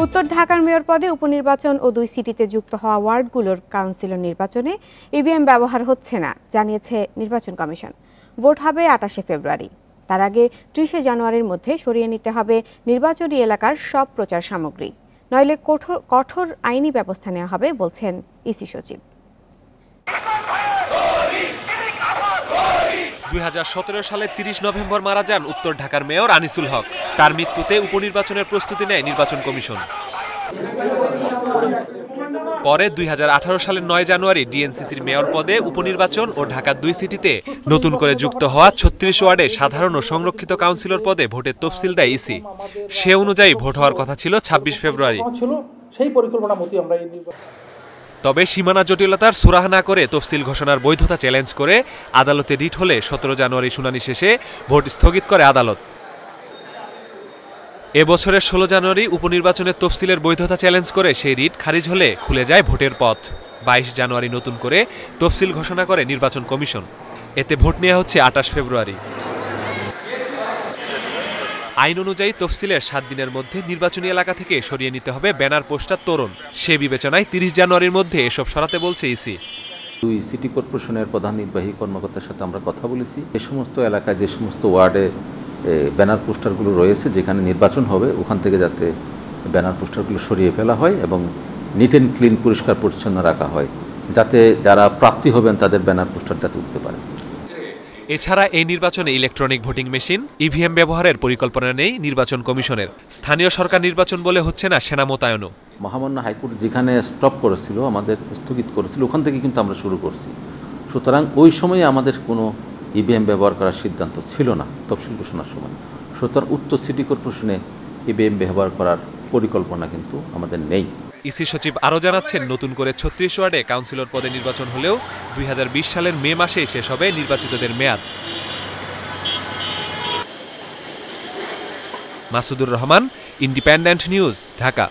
উত্তর ঢাকার মেয়র পদে উপনির্বাচন ও 2 সিটিতে যুক্ত হওয়া ওয়ার্ডগুলোর কাউন্সিলর নির্বাচনে ইভিএম ব্যবহার হচ্ছে না, জানিয়েছে নির্বাচন কমিশন। ভোট হবে 28শে ফেব্রুয়ারি। তার আগে 30শে জানুয়ারির মধ্যে সরিয়ে নিতে হবে নির্বাচনী এলাকার সব প্রচার সামগ্রী, নইলে কঠোর আইনি ব্যবস্থা নেওয়া হবে বলছেন ইসি সচিব। 2017 সালে 30 নভেম্বর মারা যান উত্তর ঢাকার মেয়র আনিসুল হক। তার মৃত্যুতে উপনির্বাচনের প্রস্তুতি নেয় নির্বাচন কমিশন। পরে 2018 সালের 9 জানুয়ারি ডিএনসিসির মেয়র পদে উপনির্বাচন ও ঢাকার 2 সিটিতে নতুন করে যুক্ত হওয়া 36 ওয়ার্ডে সাধারণ ও সংরক্ষিত কাউন্সিলর পদে ভোটের তফসিল দেয় ইসি। সে অনুযায়ী ভোট হওয়ার কথা ছিল 26 ফেব্রুয়ারি। সেই পরিকল্পনা মতো আমরা তবে সীমানা জটিলতার সুরাহা না করে তফসিল ঘোষণার বৈধতা চ্যালেঞ্জ করে আদালতে রিট হলে 17 জানুয়ারি শুনানি শেষে ভোট স্থগিত করে আদালত। এবছরের 16 জানুয়ারি উপনির্বাচনের তফসিলের বৈধতা চ্যালেঞ্জ করে সেই রিট খারিজ হলে খুলে যায় ভোটের পথ। 22 জানুয়ারি নতুন করে তফসিল ঘোষণা করে নির্বাচন কমিশন। এতে ভোট নেওয়া হচ্ছে 28 ফেব্রুয়ারি। আইন অনুযায়ী তফসিলের 7 দিনের মধ্যে নির্বাচনী এলাকা থেকে সরিয়ে নিতে হবে ব্যানার, পোস্টার, তোরণ। সে বিবেচনায় 30 জানুয়ারির মধ্যে এসব সরাতে বলছে ইসি। 2 সিটি কর্পোরেশনের প্রধান নির্বাহী কর্মকর্তার সাথে আমরা কথা বলেছি। যে সমস্ত এলাকায় যে সমস্ত ওয়ার্ডে ব্যানার পোস্টারগুলো রয়েছে, যেখানে নির্বাচন হবে, ওখান থেকে যাতে ব্যানার পোস্টারগুলো সরিয়ে ফেলা হয় এবং নিট অ্যান্ড ক্লিন, পরিষ্কার পরিচ্ছন্ন রাখা হয়, যাতে যারা প্রার্থী হবেন তাদের ব্যানার পোস্টার যাতে উঠতে পারে। এছাড়া এই নির্বাচনে ইলেকট্রনিক ভোটিং মেশিন, ইভিএম ব্যবহারের পরিকল্পনা নেই নির্বাচন কমিশনের। স্থানীয় সরকার নির্বাচন বলে হচ্ছে না সেনা মোতায়েনও। মহামান্য হাইকোর্ট যেখানে স্টপ করেছিল, আমাদের স্থগিত করেছিল, ওখান থেকে কিন্তু আমরা শুরু করছি। সুতরাং ওই সময়ে আমাদের কোনো ইভিএম ব্যবহার করার সিদ্ধান্ত ছিল না তফসিল ঘোষণার সময়। সুতরাং উত্তর সিটি কর্পোরেশনে ইভিএম ব্যবহার করার পরিকল্পনা কিন্তু আমাদের নেই। ইসি সচিব আরও জানাচ্ছেন, নতুন করে 36 ওয়ার্ডে কাউন্সিলর পদে নির্বাচন হলেও 2020 সালের মে মাসেই শেষ হবে নির্বাচিতদের মেয়াদ। Masudur Rahman, independent news, Dhaka.